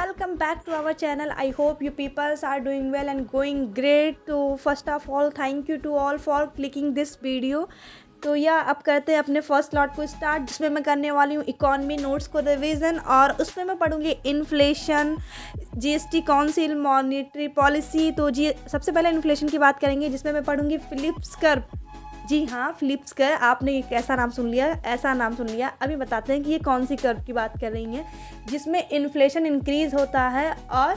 welcome back to our channel. I hope you peoples are doing well and going great. So first of all, thank you to all for clicking this video. तो या अब करते हैं अपने first lot को start, जिसमें मैं करने वाली हूँ इकोनॉमी नोट्स को रिवीजन और उसमें मैं पढ़ूँगी inflation, GST council, monetary policy. तो जी सबसे पहले इन्फ्लेशन की बात करेंगे, जिसमें मैं पढ़ूँगी फिलिप्स कर्व। जी हाँ, फिलिप्स कर्व, आपने एक ऐसा नाम सुन लिया, ऐसा नाम सुन लिया। अभी बताते हैं कि ये कौन सी कर्व की बात कर रही हैं, जिसमें इन्फ्लेशन इंक्रीज़ होता है और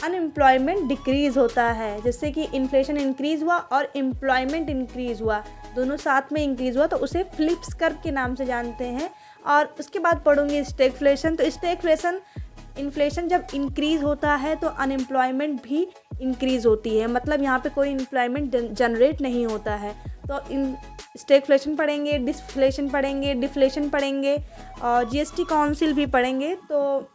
अनएम्प्लॉयमेंट डिक्रीज़ होता है। जैसे कि इन्फ्लेशन इंक्रीज़ हुआ और एम्प्लॉयमेंट इंक्रीज़ हुआ, दोनों साथ में इंक्रीज़ हुआ, तो उसे फिलिप्स कर्व के नाम से जानते हैं। और उसके बाद पढ़ूंगी स्टैगफ्लेशन। तो स्टैगफ्लेशन, इन्फ्लेशन जब इंक्रीज़ होता है तो अनएम्प्लॉयमेंट भी इंक्रीज़ होती है, मतलब यहाँ पे कोई एम्प्लॉयमेंट जनरेट नहीं होता है। तो इन स्टैगफ्लेशन पढ़ेंगे, डिसफ्लेशन पढ़ेंगे, डिफ्लेशन पढ़ेंगे और जीएसटी काउंसिल भी पढ़ेंगे। तो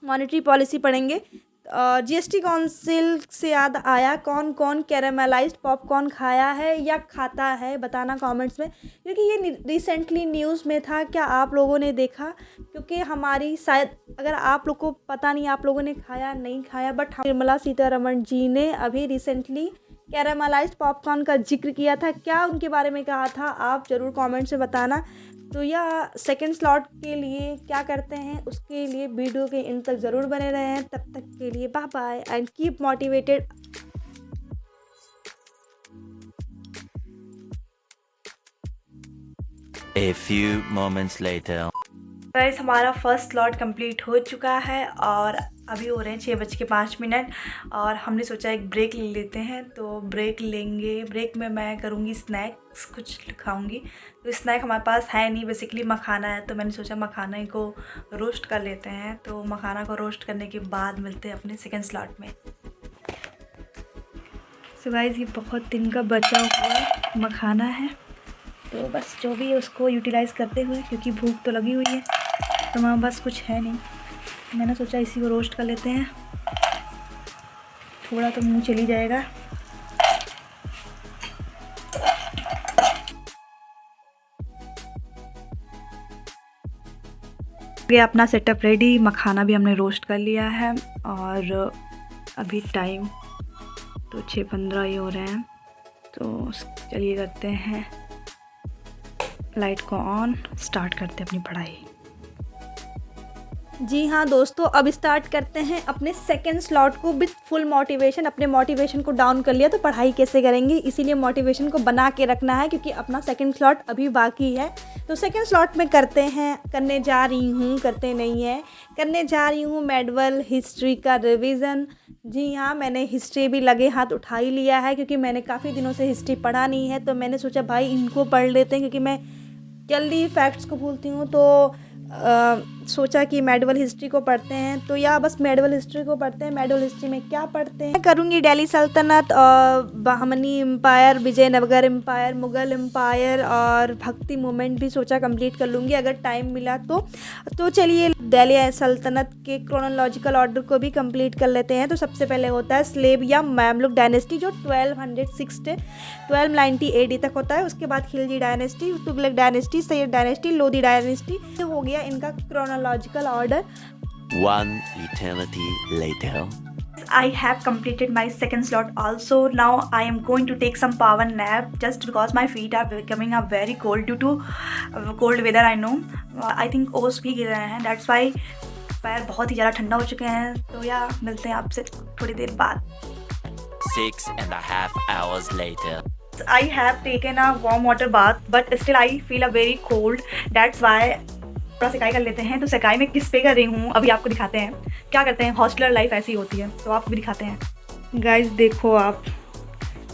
मॉनेटरी पॉलिसी पढ़ेंगे। जीएसटी काउंसिल से याद आया, कौन कौन कैरामेलाइज्ड पॉपकॉर्न खाया है या खाता है, बताना कमेंट्स में, क्योंकि ये रिसेंटली न्यूज़ में था। क्या आप लोगों ने देखा? क्योंकि हमारी शायद, अगर आप लोग को पता नहीं, आप लोगों ने खाया नहीं खाया, बट निर्मला सीतारमण जी ने अभी रिसेंटली कैरामेलाइज्ड पॉपकॉर्न का जिक्र किया था। क्या उनके बारे में कहा था, आप ज़रूर कमेंट से बताना। तो यह सेकंड स्लॉट के लिए क्या करते हैं, उसके लिए वीडियो के एंड तक ज़रूर बने रहें। तब तक के लिए bye bye and keep motivated. A few moments later. Guys, हमारा फर्स्ट स्लॉट कंप्लीट हो चुका है और अभी हो रहे हैं 6:05 और हमने सोचा एक ब्रेक ले लेते हैं। तो ब्रेक लेंगे, ब्रेक में मैं करूँगी स्नैक्स, कुछ खाऊँगी। तो स्नैक हमारे पास है नहीं, बेसिकली मखाना है, तो मैंने सोचा मखाने को रोस्ट कर लेते हैं। तो मखाना को रोस्ट करने के बाद मिलते हैं अपने सेकेंड स्लॉट में। सो गाइस, ये बहुत दिन का बचा हुआ मखाना है, तो बस जो भी है उसको यूटिलाइज़ करते हुए, क्योंकि भूख तो लगी हुई है, तो हमारे पास कुछ है नहीं, मैंने सोचा इसी को रोस्ट कर लेते हैं। थोड़ा तो मुंह चली जाएगा। ये अपना सेटअप रेडी, मखाना भी हमने रोस्ट कर लिया है और अभी टाइम तो 6:15 ही हो रहे हैं। तो चलिए करते हैं लाइट को ऑन, स्टार्ट करते हैं अपनी पढ़ाई। जी हाँ दोस्तों, अब स्टार्ट करते हैं अपने सेकंड स्लॉट को विथ फुल मोटिवेशन। अपने मोटिवेशन को डाउन कर लिया तो पढ़ाई कैसे करेंगे, इसीलिए मोटिवेशन को बना के रखना है, क्योंकि अपना सेकंड स्लॉट अभी बाकी है। तो सेकंड स्लॉट में करते हैं, करने जा रही हूँ मेडिवल हिस्ट्री का रिवीजन। जी हाँ, मैंने हिस्ट्री भी लगे हाथ उठा ही लिया है, क्योंकि मैंने काफ़ी दिनों से हिस्ट्री पढ़ा नहीं है। तो मैंने सोचा भाई इनको पढ़ लेते हैं, क्योंकि मैं जल्दी फैक्ट्स को भूलती हूँ। तो सोचा कि मेडिवल हिस्ट्री को पढ़ते हैं। तो या बस मेडिवल हिस्ट्री को पढ़ते हैं। मेडिवल हिस्ट्री में क्या पढ़ते हैं, मैं करूँगी दिल्ली सल्तनत और Bahmani empire, Vijayanagara empire, Mughal empire और भक्ति मूवमेंट भी सोचा कंप्लीट कर लूँगी अगर टाइम मिला तो चलिए दिल्ली सल्तनत के क्रोनोलॉजिकल ऑर्डर को भी कंप्लीट कर लेते हैं। तो सबसे पहले होता है स्लेव या मैमलुक डायनेस्टी, जो 1290 AD तक होता है। उसके बाद Khilji dynasty, Tughlaq dynasty, Syed dynasty, Lodhi dynasty, हो गया इनका chronological order. One eternity later. I have completed my second slot also. Now I am going to take some power nap, just because my feet are becoming very cold due to cold weather. I know. I think ओस भी गिर रहे हैं, that's why पैर बहुत ही ज़्यादा ठंडा हो चुके हैं। तो या मिलते हैं आपसे थोड़ी देर बाद। 6.5 hours later. I have taken a warm water bath, but still I feel a very cold. That's why थोड़ा सिकाई कर लेते हैं। तो सिकाई में किस पे कर रही हूँ अभी आपको दिखाते हैं। क्या करते हैं, हॉस्टलर लाइफ ऐसी होती है, तो आपको भी दिखाते हैं। गाइस देखो, आप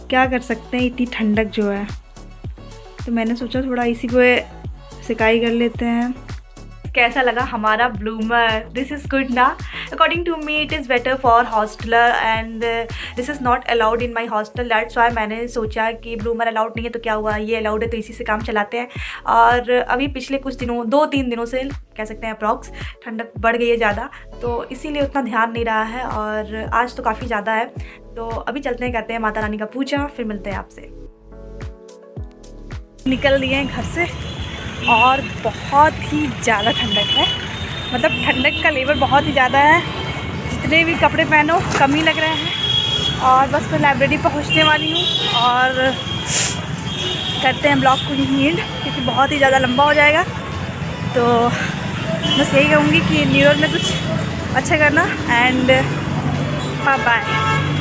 क्या कर सकते हैं, इतनी ठंडक जो है, तो मैंने सोचा थोड़ा इसी को सिकाई कर लेते हैं। कैसा लगा हमारा ब्लूमर? दिस इज़ गुड ना? According to me it is better for hosteller and this is not allowed in my hostel. That's why मैंने सोचा कि ब्लूमर अलाउड नहीं है तो क्या हुआ, ये अलाउड है, तो इसी से काम चलाते हैं। और अभी पिछले कुछ दिनों, 2-3 दिनों से कह सकते हैं अप्रॉक्स, ठंडक बढ़ गई है ज़्यादा, तो इसीलिए उतना ध्यान नहीं रहा है। और आज तो काफ़ी ज़्यादा है। तो अभी चलते हैं, करते हैं माता रानी का पूजा, फिर मिलते हैं आपसे। निकल दिए हैं घर से और बहुत ही ज़्यादा ठंडक है, मतलब ठंडक का लेवल बहुत ही ज़्यादा है। जितने भी कपड़े पहनो कम ही लग रहे हैं। और बस मैं लाइब्रेरी पहुंचने वाली हूँ और करते हैं ब्लॉग को यहीं एंड, क्योंकि बहुत ही ज़्यादा लंबा हो जाएगा। तो बस यही कहूँगी कि न्यू ईयर में कुछ अच्छा करना एंड बाय बाय।